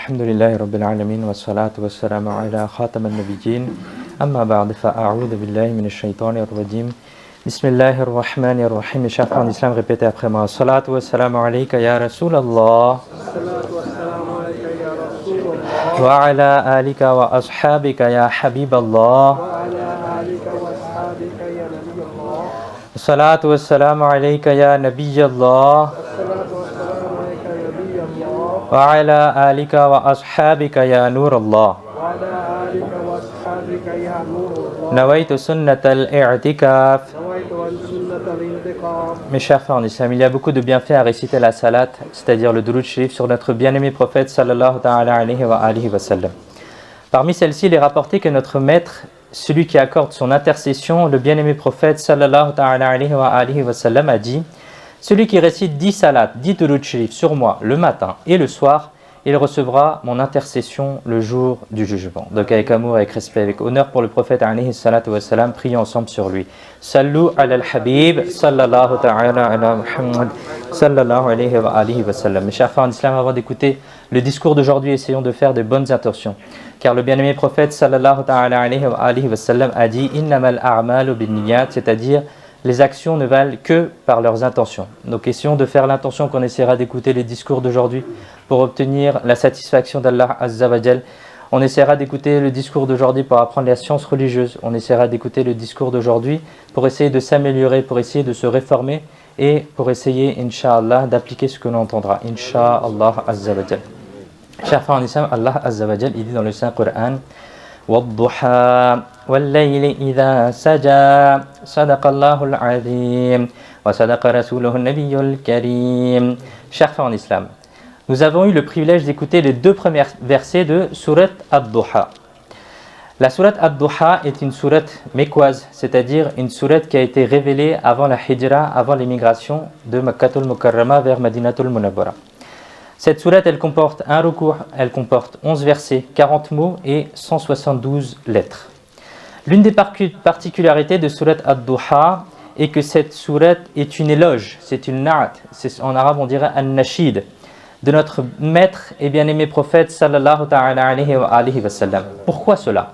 الحمد لله رب العالمين والصلاة والسلام على خاتم النبيين أما بعد فأعوذ بالله من الشيطان الرجيم بسم الله الرحمن الرحيم. Mes chers frères en islam, répétez après moi. Salatu wa salamu alayka ya Rasulallah wa ala alika wa ashabika ya Habiballah. Salatu wa salamu alayka ya Nabiyallah wa ala alika wa ashabika ya Nurallah. Nawaitu sunnat al-i'tikaf. Mes chers frères en islam, il y a beaucoup de bienfaits à réciter la salat, c'est-à-dire le Durud Sharif sur notre bien-aimé prophète sallallahu ta'ala alayhi wa sallam. Parmi celles-ci, il est rapporté que notre maître, celui qui accorde son intercession, le bien-aimé prophète sallallahu ta'ala alayhi wa sallam, a dit: celui qui récite 10 salats, 10 Durud Sharif sur moi le matin et le soir, il recevra mon intercession le jour du jugement. Donc avec amour, avec respect, avec honneur pour le prophète alayhi salatu wa salam, prions ensemble sur lui. Sallu ala al-habib sallallahu ta'ala ala Muhammad sallallahu alayhi wa sallam. Mes chers frères en islam, avant d'écouter le discours d'aujourd'hui, essayons de faire de bonnes intentions. Car le bien-aimé prophète sallallahu ta'ala alayhi wa sallam a dit: innamal a'malu binniyat, c'est-à-dire les actions ne valent que par leurs intentions. Donc essayons de faire l'intention qu'on essaiera d'écouter les discours d'aujourd'hui pour obtenir la satisfaction d'Allah Azza wa Jal. On essaiera d'écouter le discours d'aujourd'hui pour apprendre la science religieuse. On essaiera d'écouter le discours d'aujourd'hui pour essayer de s'améliorer, pour essayer de se réformer et pour essayer, Inch'Allah, d'appliquer ce que l'on entendra. Inch'Allah Azza wa Jal. Chers frères en islam, Allah Azza wa Jal, il dit dans le Saint-Coran: وَالضُّحَى وَاللَّيْلِ إِذَا سَجَى صَدَقَ اللَّهُ الْعَظِيمُ وَصَدَقَ رَسُولُهُ النَّبِيُّ الْكَرِيمُ. Chers frères en islam, nous avons eu le privilège d'écouter les deux premiers versets de Surat Ad-Duha. La Surat Ad-Duha est une surat mécoise, c'est-à-dire une surat qui a été révélée avant la Hijra, avant l'émigration de Makkatul Mukarrama vers Madinatul Munawwara. Cette sourate, elle comporte un ruku', elle comporte 11 versets, 40 mots et 172 lettres. L'une des particularités de sourate Ad-Duha est que cette sourate est une éloge, c'est une na'at, en arabe on dirait an-nashid, de notre maître et bien-aimé prophète sallallahu ta'ala alayhi wa sallam. Pourquoi cela?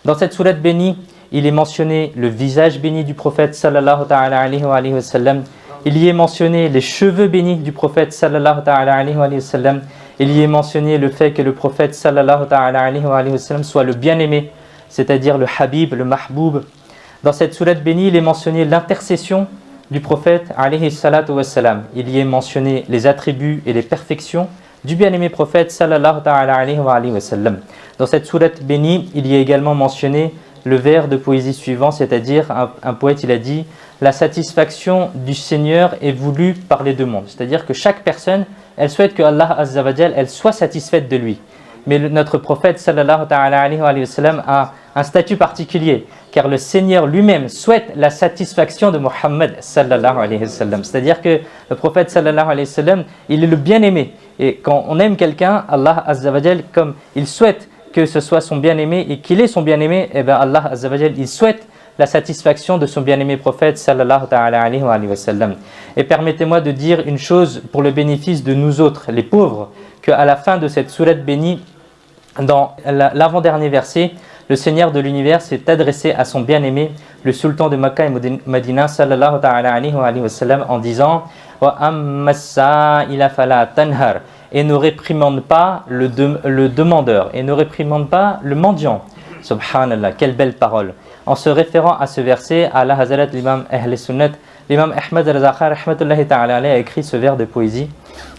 Dans cette sourate bénie, il est mentionné le visage béni du prophète sallallahu ta'ala alayhi wa sallam. Il y est mentionné les cheveux bénis du prophète sallallahu ta'ala alayhi wa sallam. Il y est mentionné le fait que le prophète sallallahu ta'ala alayhi wa sallam soit le bien-aimé, c'est-à-dire le habib, le mahboub. Dans cette sourate bénie, il est mentionné l'intercession du prophète alayhi salatu wa salam. Il y est mentionné les attributs et les perfections du bien-aimé prophète sallallahu ta'ala alayhi wa sallam. Dans cette sourate bénie, il y est également mentionné le vers de poésie suivant, c'est-à-dire un poète, il a dit: la satisfaction du Seigneur est voulue par les deux mondes. C'est-à-dire que chaque personne, elle souhaite que Allah Azza wa Jal, elle soit satisfaite de lui. Mais notre prophète sallallahu ta'ala alayhi wa sallam a un statut particulier, car le Seigneur lui-même souhaite la satisfaction de Muhammad sallallahu alayhi wa sallam. C'est-à-dire que le prophète sallallahu alayhi wa sallam, il est le bien-aimé. Et quand on aime quelqu'un, Allah Azza wa Jal, comme il souhaite que ce soit son bien-aimé et qu'il est son bien-aimé, et bien Allah Azza wa Jal, il souhaite la satisfaction de son bien-aimé prophète sallallahu ta'ala alayhi wa sallam. Et permettez-moi de dire une chose pour le bénéfice de nous autres, les pauvres, qu'à la fin de cette sourate bénie, dans l'avant-dernier verset, le Seigneur de l'univers s'est adressé à son bien-aimé, le sultan de Makkah et Madina sallallahu ta'ala alayhi wa sallam, en disant: wa amma as-sa'ila fala tanhar, et ne réprimande pas le demandeur, et ne réprimande pas le mendiant. Subhanallah, quelle belle parole. En se référant à ce verset, à la Hazrat l'imam Ahl Sunnat, l'imam Ahmad al-Zakhar rahmatullahi ta'ala alayhi a écrit ce vers de poésie: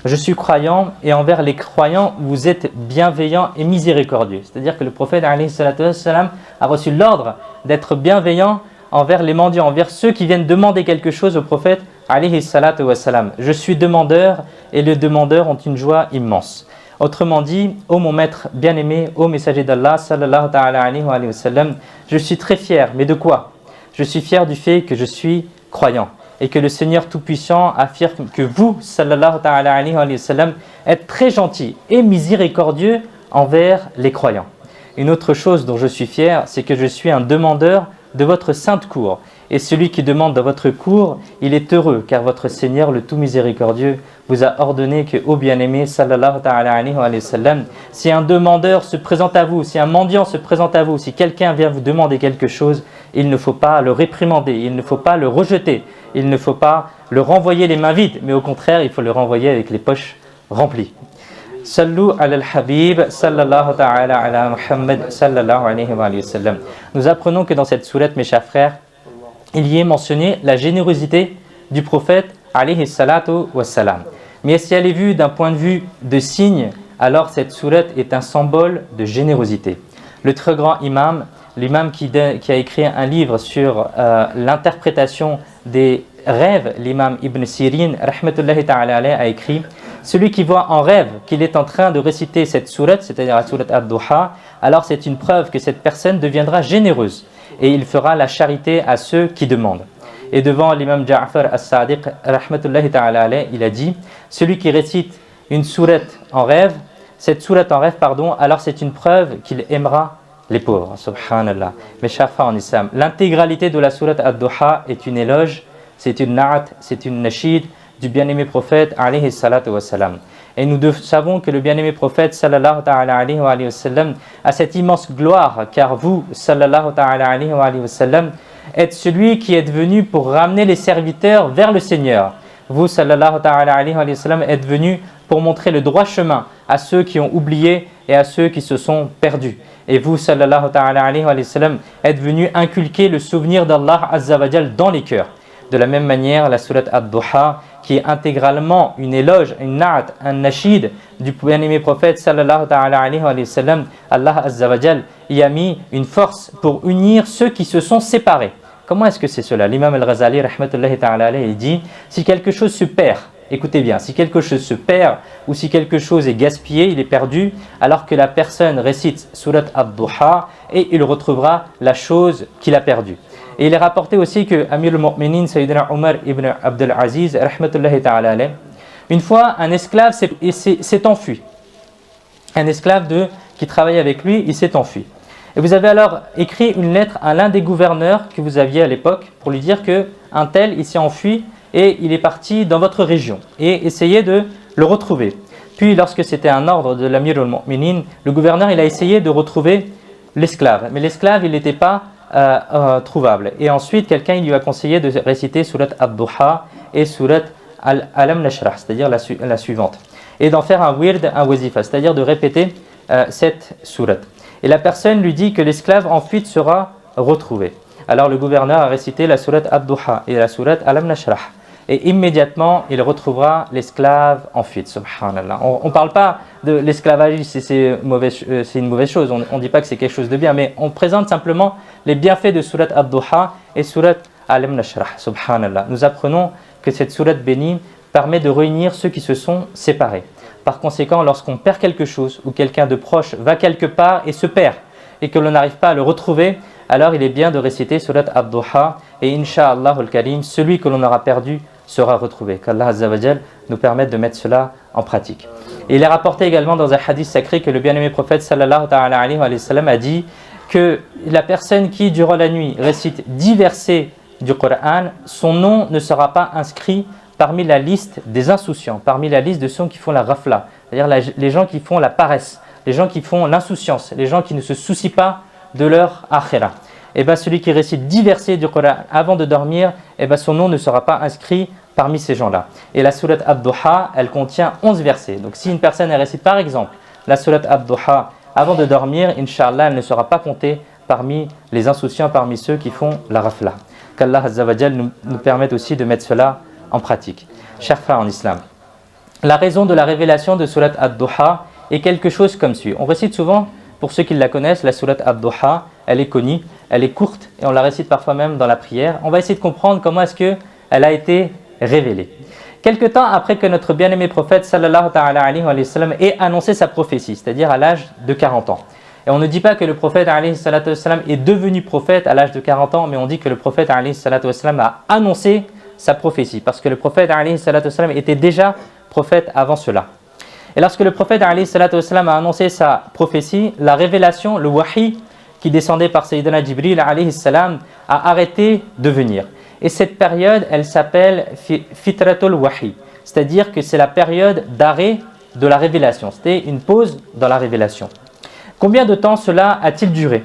je suis croyant et envers les croyants vous êtes bienveillants et miséricordieux. C'est-à-dire que le prophète alayhi salatu wassalam a reçu l'ordre d'être bienveillant envers les mendiants, envers ceux qui viennent demander quelque chose au prophète alayhi salatu wassalam. Je suis demandeur et les demandeurs ont une joie immense. Autrement dit, ô mon maître bien-aimé, ô messager d'Allah sallallahu ta'ala alayhi wa sallam, je suis très fier, mais de quoi? Je suis fier du fait que je suis croyant et que le Seigneur Tout-Puissant affirme que vous, sallallahu ta'ala alayhi wa sallam, êtes très gentil et miséricordieux envers les croyants. Une autre chose dont je suis fier, c'est que je suis un demandeur de votre sainte cour Et celui qui demande dans votre cour, il est heureux, car votre Seigneur, le tout miséricordieux, vous a ordonné que, ô bien-aimé, sallallahu ta'ala alayhi wa sallam, si un demandeur se présente à vous, si un mendiant se présente à vous, si quelqu'un vient vous demander quelque chose, il ne faut pas le réprimander, il ne faut pas le rejeter, il ne faut pas le renvoyer les mains vides, mais au contraire, il faut le renvoyer avec les poches remplies. Sallu ala al-Habib, sallallahu ta'ala ala Muhammad, sallallahu alayhi wa sallam. Nous apprenons que dans cette sourate, mes chers frères, il y est mentionné la générosité du prophète alayhi salatu wa salam. Mais si elle est vue d'un point de vue de signe, alors cette sourate est un symbole de générosité. Le très grand imam, l'imam qui a écrit un livre sur l'interprétation des rêves, l'imam Ibn Sirin, rahmatullahi ta'ala alayhi, a écrit: celui qui voit en rêve qu'il est en train de réciter cette sourate, c'est-à-dire la sourate ad-Duha, alors c'est une preuve que cette personne deviendra généreuse et il fera la charité à ceux qui demandent. Et devant l'imam Ja'far as-Sadiq, rahmatullahi ta'ala alayhi, il a dit: celui qui récite une sourate en rêve, alors c'est une preuve qu'il aimera les pauvres. Subhanallah. Mes chers frères en islam, l'intégralité de la sourate ad-Duha est une éloge, c'est une na'at, c'est une nashid du bien-aimé prophète alayhi salatu wa salam. Et nous savons que le bien-aimé prophète sallallahu ta'ala alayhi wa sallam a cette immense gloire, car vous, sallallahu ta'ala alayhi wa sallam, êtes celui qui est venu pour ramener les serviteurs vers le Seigneur. Vous, sallallahu ta'ala alayhi wa sallam, êtes venu pour montrer le droit chemin à ceux qui ont oublié et à ceux qui se sont perdus. Et vous, sallallahu ta'ala alayhi wa sallam, êtes venu inculquer le souvenir d'Allah azza wa jal dans les cœurs. De la même manière, la sourate ad-Duha, qui est intégralement une éloge, une na'at, un nashid du bien-aimé prophète sallallahu ta'ala alayhi wa sallam, Allah azza wa jal y a mis une force pour unir ceux qui se sont séparés. Comment est-ce que c'est cela? L'imam al-Ghazali, rahmatullahi ta'ala alayhi, il dit: si quelque chose se perd, écoutez bien, si quelque chose se perd ou si quelque chose est gaspillé, il est perdu, alors que la personne récite surat ad-Duha et il retrouvera la chose qu'il a perdue. Et il est rapporté aussi que Amir al-Mu'minin, Sayyidina Omar ibn Abdul Aziz, rahmatullahi ta'ala alayhi, une fois un esclave s'est enfui. Un esclave qui travaillait avec lui, il s'est enfui. Et vous avez alors écrit une lettre à l'un des gouverneurs que vous aviez à l'époque pour lui dire qu'un tel, il s'est enfui et il est parti dans votre région, et essayez de le retrouver. Puis lorsque c'était un ordre de l'Amir al-Mu'minin, le gouverneur il a essayé de retrouver l'esclave, mais l'esclave il n'était pas trouvable. Et ensuite quelqu'un il lui a conseillé de réciter surat ad-Duha et surat al-Alam Nashrah, c'est-à-dire la suivante, et d'en faire un wird, un wazifa, c'est-à-dire de répéter cette sourate. Et la personne lui dit que l'esclave ensuite sera retrouvé. Alors le gouverneur a récité la sourate ad-Duha et la sourate Alam Nashrah, et immédiatement il retrouvera l'esclave en fuite. Subhanallah. On ne parle pas de l'esclavage, c'est une mauvaise chose, on ne dit pas que c'est quelque chose de bien, mais on présente simplement les bienfaits de surat ad-Duha et surat Alam Nashrah. Subhanallah. Nous apprenons que cette sourate bénie permet de réunir ceux qui se sont séparés. Par conséquent, lorsqu'on perd quelque chose ou quelqu'un de proche va quelque part et se perd et que l'on n'arrive pas à le retrouver, alors il est bien de réciter surat ad-Duha et Inch'Allah al-Karim, celui que l'on aura perdu sera retrouvé. Qu'Allah Azza wa Jal nous permette de mettre cela en pratique. Et il est rapporté également dans un hadith sacré que le bien-aimé prophète sallallahu ta'ala alayhi wa sallam a dit que la personne qui durant la nuit récite 10 versets du Coran, son nom ne sera pas inscrit parmi la liste des insouciants, parmi la liste de ceux qui font la ghafla, c'est-à-dire les gens qui font la paresse, les gens qui font l'insouciance, les gens qui ne se soucient pas de leur akhira. Et bien celui qui récite 10 versets du Coran avant de dormir, et ben son nom ne sera pas inscrit parmi ces gens-là. Et la sourate ad-Duha, elle contient 11 versets. Donc si une personne elle récite par exemple la sourate ad-Duha avant de dormir, Inch'Allah, elle ne sera pas comptée parmi les insouciants, parmi ceux qui font la ghafla. Qu'Allah Azza wa Jal nous permette aussi de mettre cela en pratique. Chers frères en islam, la raison de la révélation de surat ad-Duha est quelque chose comme suit. On récite souvent, pour ceux qui la connaissent, la surat ad-Duha, elle est connue, elle est courte et on la récite parfois même dans la prière. On va essayer de comprendre comment est-ce qu'elle a été révélée. Quelque temps après que notre bien-aimé prophète sallallahu ta'ala alayhi wa sallam ait annoncé sa prophétie, c'est-à-dire à l'âge de 40 ans. Et on ne dit pas que le prophète alayhi salatu wa sallam est devenu prophète à l'âge de 40 ans, mais on dit que le prophète alayhi salatu wa sallam a annoncé sa prophétie, parce que le prophète alayhi salatu wa sallam était déjà prophète avant cela. Et lorsque le prophète alayhi salatu wa sallam a annoncé sa prophétie, la révélation, le wahi, qui descendait par Sayyidina Jibril alayhi salam a arrêté de venir. Et cette période, elle s'appelle Fitratul Wahi, c'est-à-dire que c'est la période d'arrêt de la révélation. C'était une pause dans la révélation. Combien de temps cela a-t-il duré?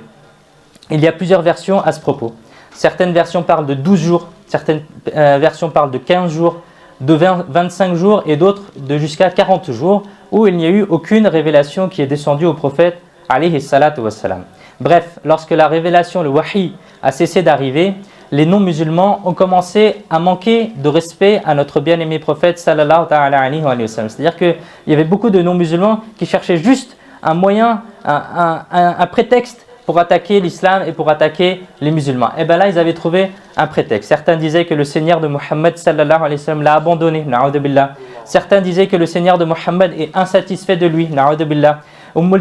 Il y a plusieurs versions à ce propos. Certaines versions parlent de 12 jours, certaines versions parlent de 15 jours, de 25 jours et d'autres de jusqu'à 40 jours où il n'y a eu aucune révélation qui est descendue au prophète alayhi salatu wassalam. Bref, lorsque la révélation, le wahi, a cessé d'arriver, les non-musulmans ont commencé à manquer de respect à notre bien-aimé prophète sallallahu alayhi wa sallam. C'est-à-dire qu'il y avait beaucoup de non-musulmans qui cherchaient juste un moyen, un prétexte pour attaquer l'islam et pour attaquer les musulmans. Et bien là, ils avaient trouvé un prétexte. Certains disaient que le Seigneur de Mohammed sallallahu alayhi wa sallam l'a abandonné, na'udhu billah. Certains disaient que le Seigneur de Mohammed est insatisfait de lui, na'udhu billah.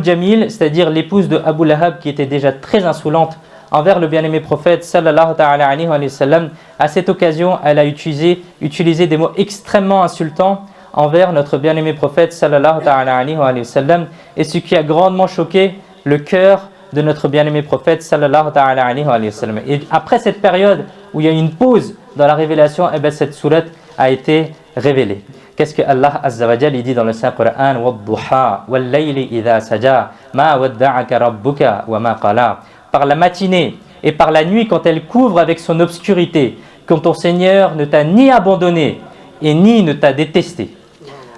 Jamil, c'est-à-dire l'épouse de Abu Lahab, qui était déjà très insolente envers le bien-aimé prophète sallallahu alayhi wa sallam, à cette occasion, elle a utilisé des mots extrêmement insultants envers notre bien-aimé prophète sallallahu alayhi wa sallam, et ce qui a grandement choqué le cœur de notre bien-aimé prophète sallallahu alayhi wa sallam. Et après cette période où il y a eu une pause dans la révélation, eh bien, cette sourate a été révélée. Qu'est-ce que Allah Azza wa Jal dit dans le Saint-Coran? Wad-duha wal-layli idha saja ma wadda'aka rabbuka wa ma qala. Par la matinée et par la nuit quand elle couvre avec son obscurité, quand ton Seigneur ne t'a ni abandonné et ni ne t'a détesté.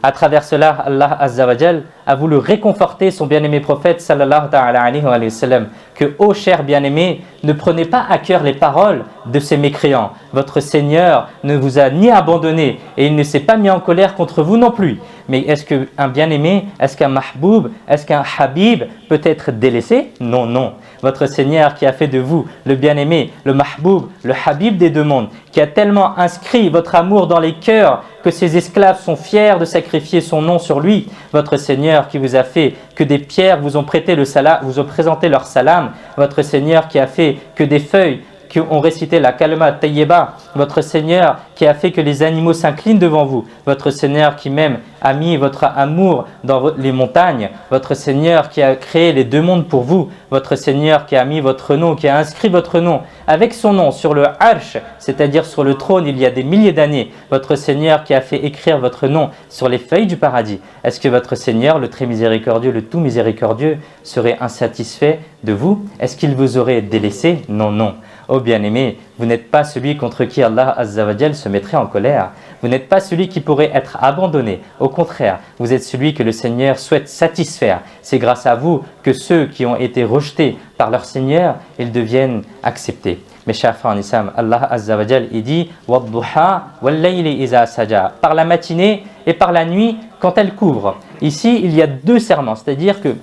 À travers cela, Allah Azza wa Jal a voulu réconforter son bien-aimé prophète sallallahu alayhi wa sallam que, ô cher bien-aimé, ne prenez pas à cœur les paroles de ces mécréants. Votre Seigneur ne vous a ni abandonné et il ne s'est pas mis en colère contre vous non plus. Mais est-ce qu'un bien-aimé, est-ce qu'un mahboub, est-ce qu'un habib peut être délaissé? Non, non. Votre Seigneur qui a fait de vous le bien-aimé, le mahboub, le habib des deux mondes, qui a tellement inscrit votre amour dans les cœurs que ses esclaves sont fiers de sacrifier son nom sur lui. Votre Seigneur qui vous a fait que des pierres vous ont prêté le salam, vous ont présenté leur salam. Votre Seigneur qui a fait que des feuilles qui ont récité la kalma tayyeba, votre Seigneur qui a fait que les animaux s'inclinent devant vous, votre Seigneur qui même a mis votre amour dans les montagnes, votre Seigneur qui a créé les deux mondes pour vous, votre Seigneur qui a mis votre nom, qui a inscrit votre nom avec son nom sur le arsh, c'est-à-dire sur le trône il y a des milliers d'années, votre Seigneur qui a fait écrire votre nom sur les feuilles du paradis. Est-ce que votre Seigneur, le très miséricordieux, le tout miséricordieux, serait insatisfait de vous? Est-ce qu'il vous aurait délaissé? Non, non. Ô bien-aimé, vous n'êtes pas celui contre qui Allah Azza wa Jal se mettrait en colère. Vous n'êtes pas celui qui pourrait être abandonné. Au contraire, vous êtes celui que le Seigneur souhaite satisfaire. C'est grâce à vous que ceux qui ont été rejetés par leur Seigneur, ils deviennent acceptés. Mes chers frères en islam, Allah Azza wa Jal, il dit Wad-duha wal-layli iza saja, par la matinée et par la nuit quand elle couvre. Ici, il y a deux serments, c'est-à-dire que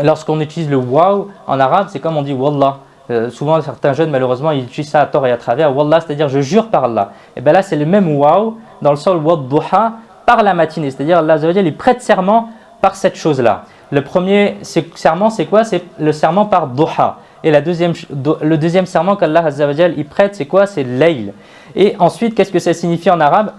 lorsqu'on utilise le waw en arabe, c'est comme on dit wallah. Souvent, certains jeunes, malheureusement, ils utilisent ça à tort et à travers. Wallah, c'est-à-dire je jure par Allah. Et bien là, c'est le même waw dans le sol wad-duha par la matinée. C'est-à-dire, Allah Azza wa Jal, il prête serment par cette chose-là. Le premier serment, c'est quoi? C'est le serment par duha. Et le deuxième serment qu'Allah Azza wa Jal, il prête, c'est quoi? C'est layl. Et ensuite, qu'est-ce que ça signifie en arabe?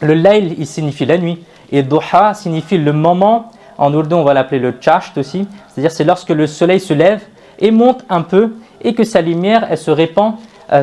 Le layl, il signifie la nuit. Et duha signifie le moment. En ourdou, on va l'appeler le chasht aussi. C'est-à-dire, c'est lorsque le soleil se lève et monte un peu et que sa lumière elle se répand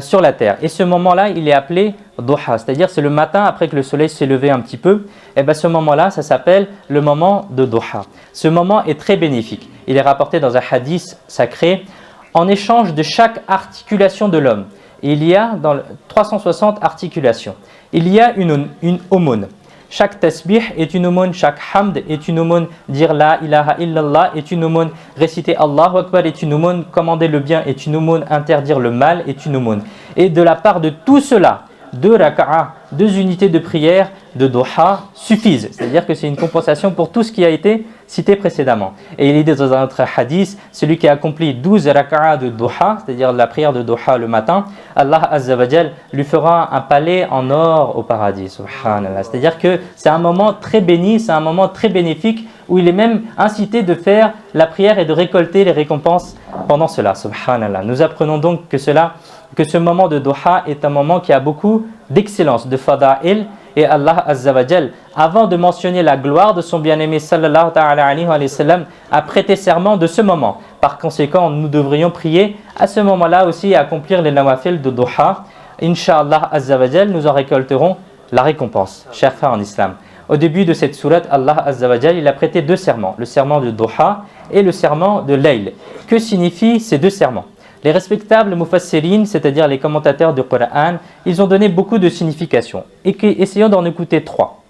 sur la terre. Et ce moment-là, il est appelé duha, c'est-à-dire c'est le matin après que le soleil s'est levé un petit peu. Et bien ce moment-là, ça s'appelle le moment de duha. Ce moment est très bénéfique. Il est rapporté dans un hadith sacré. En échange de chaque articulation de l'homme, il y a dans 360 articulations, il y a une aumône. Chaque tasbih est une aumône, chaque hamd est une aumône, dire la ilaha illallah est une aumône, réciter Allahu Akbar est une aumône, commander le bien est une aumône, interdire le mal est une aumône. Et de la part de tout cela, 2 raka'a, 2 unités de prière de duha suffisent. C'est-à-dire que c'est une compensation pour tout ce qui a été cité précédemment. Et il est dit dans un autre hadith, celui qui a accompli 12 raka'a de duha, c'est-à-dire la prière de duha le matin, Allah Azza wa Jal lui fera un palais en or au paradis. Subhanallah. C'est-à-dire que c'est un moment très béni, c'est un moment très bénéfique où il est même incité de faire la prière et de récolter les récompenses pendant cela. Subhanallah. Nous apprenons donc que ce moment de duha est un moment qui a beaucoup d'excellence, de fada'il, Et Allah Azza wa Jal, avant de mentionner la gloire de son bien-aimé sallallahu alayhi wa sallam, a prêté serment de ce moment. Par conséquent, nous devrions prier à ce moment-là aussi et accomplir les nawafil de duha. Inch'Allah Azza wa Jal, nous en récolterons la récompense, chers frères en islam. Au début de cette sourate, Allah Azza wa Jal, il a prêté deux serments, le serment de duha et le serment de layl. Que signifient ces deux serments? Les respectables mufassirin, c'est-à-dire les commentateurs du Coran, ils ont donné beaucoup de significations. Essayons d'en écouter trois.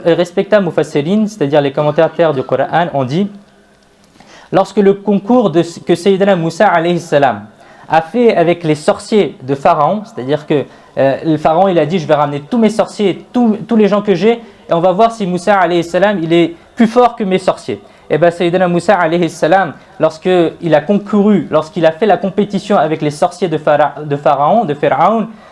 Les respectables mufassirin, c'est-à-dire les commentateurs du Coran, ont dit lorsque le concours que Sayyidina Moussa alayhi salam a fait avec les sorciers de Pharaon, c'est-à-dire que le Pharaon il a dit je vais ramener tous mes sorciers, tous les gens que j'ai, et on va voir si Moussa alayhi salam il est plus fort que mes sorciers. Et bien Sayyidina Moussa alayhi salam, lorsqu'il a concouru, lorsqu'il a fait la compétition avec les sorciers de Pharaon,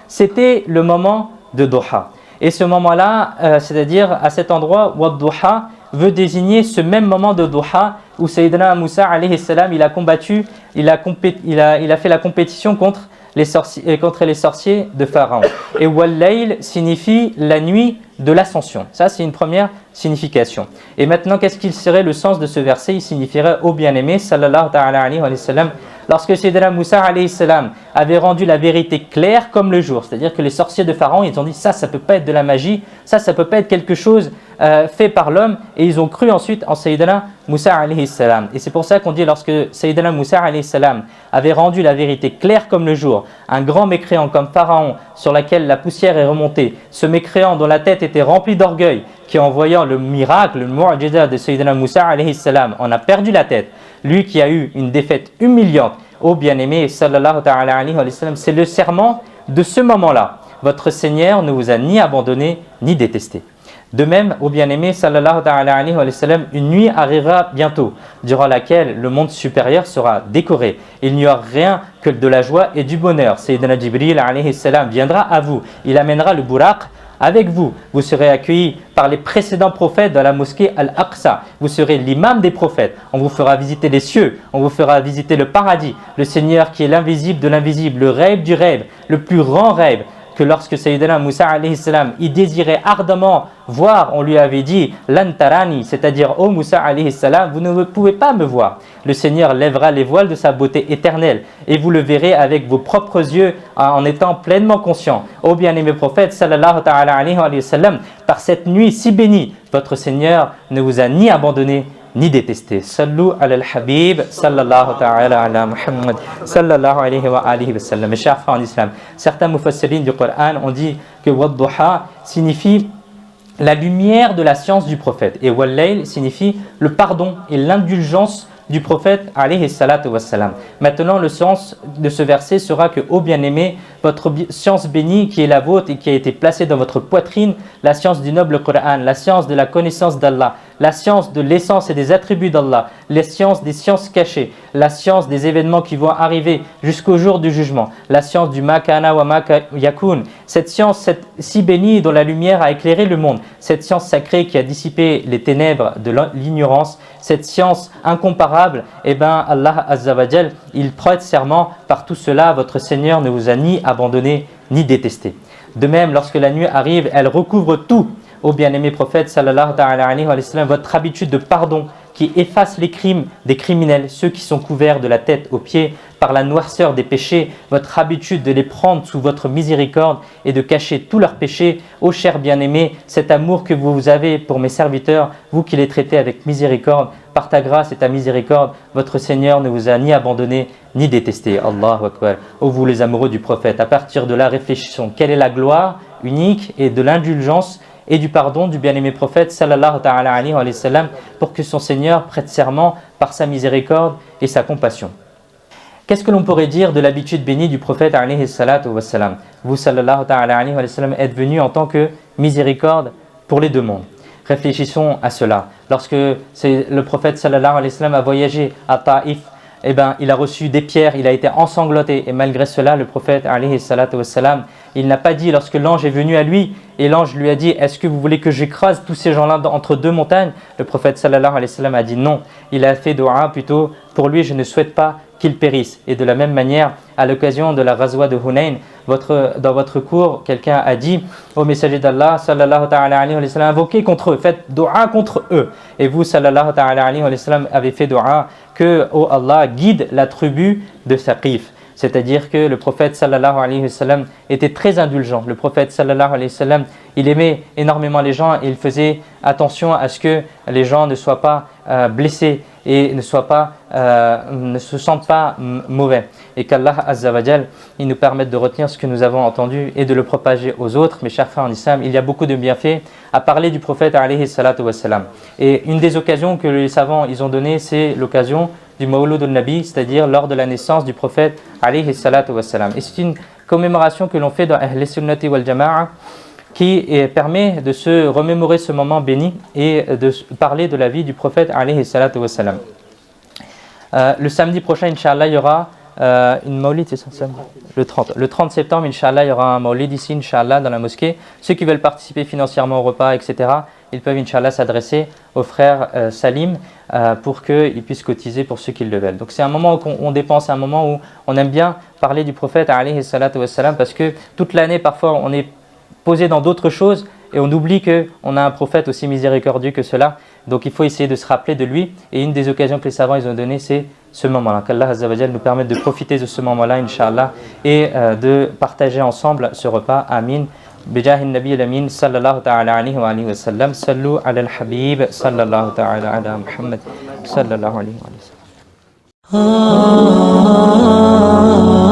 c'était le moment de Duha. Et ce moment-là, c'est-à-dire à cet endroit, Wad-Duha veut désigner ce même moment de Duha où Sayyidina Moussa alayhi salam, il a combattu, il a fait la compétition contre les sorciers de Pharaon. Et Wal-Layl signifie la nuit de l'ascension. Ça, c'est une première signification. Et maintenant, qu'est-ce qu'il serait le sens de ce verset? Il signifierait au bien-aimé, sallallahu alayhi wa sallam, lorsque Sayyidina Moussa alayhi salam avait rendu la vérité claire comme le jour, c'est-à-dire que les sorciers de Pharaon, ils ont dit ça peut pas être de la magie, ça peut pas être quelque chose fait par l'homme, et ils ont cru ensuite en Sayyidina Moussa alayhi salam. Et c'est pour ça qu'on dit lorsque Sayyidina Moussa alayhi salam avait rendu la vérité claire comme le jour, un grand mécréant comme Pharaon sur laquelle la poussière est remontée, ce mécréant dont la tête était remplie d'orgueil, qui en voyant le miracle, le mu'jiza de Sayyidina Moussa alayhi salam, en a perdu la tête, lui qui a eu une défaite humiliante, ô bien-aimé sallallahu alayhi wa sallam, c'est le serment de ce moment-là. Votre Seigneur ne vous a ni abandonné ni détesté. De même, ô bien-aimé sallallahu alayhi wa sallam, une nuit arrivera bientôt, durant laquelle le monde supérieur sera décoré. Il n'y aura rien que de la joie et du bonheur. Sayyidina Jibril alayhi salam viendra à vous, il amènera le buraq avec vous. Vous serez accueillis par les précédents prophètes dans la mosquée Al-Aqsa. Vous serez l'imam des prophètes. On vous fera visiter les cieux, on vous fera visiter le paradis, le Seigneur qui est l'invisible de l'invisible, le rêve du rêve, le plus grand rêve. Que lorsque Sayyidina Moussa alayhi salam, il désirait ardemment voir, on lui avait dit Lantarani, c'est-à-dire ô Moussa alayhi salam, vous ne pouvez pas me voir. Le Seigneur lèvera les voiles de sa beauté éternelle et vous le verrez avec vos propres yeux en étant pleinement conscient. Ô bien-aimé prophète sallallahu alayhi wa sallam, par cette nuit si bénie, votre Seigneur ne vous a ni abandonné ni détesté. Sallu ala al-Habib, sallallahu ta'ala ala Muhammad, sallallahu alayhi wa alihi wa sallam. Mes chers frères en islam, certains mufassirin du Coran ont dit que Wad-Duha signifie la lumière de la science du prophète et Wal-Layl signifie le pardon et l'indulgence du prophète alayhi salatu wassalam. Maintenant, le sens de ce verset sera que, ô bien-aimé, votre science bénie qui est la vôtre et qui a été placée dans votre poitrine, la science du noble Coran, la science de la connaissance d'Allah, la science de l'essence et des attributs d'Allah, la science des sciences cachées, la science des événements qui vont arriver jusqu'au jour du jugement, la science du Makana wa Yakun, cette science si bénie dont la lumière a éclairé le monde, cette science sacrée qui a dissipé les ténèbres de l'ignorance, cette science incomparable, eh bien Allah Azza wa Jal, il prête serment par tout cela, votre Seigneur ne vous a ni abandonné ni détesté. De même, lorsque la nuit arrive, elle recouvre tout. Ô bien-aimé prophète sallallahu alayhi wa sallam, votre habitude de pardon qui efface les crimes des criminels, ceux qui sont couverts de la tête aux pieds par la noirceur des péchés, votre habitude de les prendre sous votre miséricorde et de cacher tous leurs péchés. Ô cher bien-aimé, cet amour que vous avez pour mes serviteurs, vous qui les traitez avec miséricorde, par ta grâce et ta miséricorde, votre Seigneur ne vous a ni abandonné ni détesté. Allahu Akbar. Ô vous les amoureux du prophète, à partir de là réfléchissons, quelle est la gloire unique et de l'indulgence et du pardon du bien-aimé prophète sallallahu alayhi wa sallam pour que son Seigneur prête serment par sa miséricorde et sa compassion. Qu'est-ce que l'on pourrait dire de l'habitude bénie du prophète alayhi salatu wa sallam? Vous sallallahu alayhi wa sallam êtes venu en tant que miséricorde pour les deux mondes. Réfléchissons à cela. Lorsque le prophète sallallahu alayhi wa sallam a voyagé à Taïf, eh ben, il a reçu des pierres, il a été ensanglanté. Et malgré cela, le prophète, alayhi salatu wassalam, il n'a pas dit, lorsque l'ange est venu à lui, et l'ange lui a dit, est-ce que vous voulez que j'écrase tous ces gens-là entre deux montagnes? Le prophète sallallahu alayhi wa sallam a dit non. Il a fait dua plutôt, pour lui, je ne souhaite pas qu'ils périssent. Et de la même manière, à l'occasion de la Ghazwa de Hunayn, dans votre cours, quelqu'un a dit au messager d'Allah, sallallahu ta'ala alayhi wa sallam, invoquez contre eux, faites dua contre eux. Et vous, sallallahu ta'ala alayhi wa sallam, avez fait dua que, oh Allah, guide la tribu de Saqif. C'est-à-dire que le prophète sallallahu alayhi wa sallam était très indulgent. Le prophète sallallahu alayhi wa sallam, il aimait énormément les gens et il faisait attention à ce que les gens ne soient pas blessés et ne se sentent pas mauvais. Et qu'Allah Azza wa Jal, il nous permette de retenir ce que nous avons entendu et de le propager aux autres. Mes chers frères en islam, il y a beaucoup de bienfaits à parler du prophète alayhi salatu wa salam. Et une des occasions que les savants ils ont donné, c'est l'occasion du Mawlud al-Nabi, c'est-à-dire lors de la naissance du prophète alayhi salatu wa salam. Et c'est une commémoration que l'on fait dans Ahl Sunnati wal Jama'a qui permet de se remémorer ce moment béni et de parler de la vie du prophète alayhi salatu wa salam. Le samedi prochain, Inch'Allah, il y aura une maulid, c'est ça, le 30 septembre, Inch'Allah, il y aura un maulid ici, Inch'Allah, dans la mosquée. Ceux qui veulent participer financièrement au repas, etc., ils peuvent, Inch'Allah, s'adresser au frère Salim pour qu'ils puissent cotiser pour ceux qui le veulent. Donc c'est un moment où on dépense, un moment où on aime bien parler du prophète alayhi salatu wa salam, parce que toute l'année, parfois, on est posé dans d'autres choses et on oublie qu'on a un prophète aussi miséricordieux que cela. Donc il faut essayer de se rappeler de lui. Et une des occasions que les savants ils ont donné, c'est ce moment-là. Qu'Allah Azza wa Jal nous permette de profiter de ce moment-là, Inch'Allah, et de partager ensemble ce repas. Amin. بجاه النبي الأمين صلى الله تعالى عليه وآله وسلم صلوا على الحبيب صلى الله تعالى على محمد صلى الله عليه وآله وسلم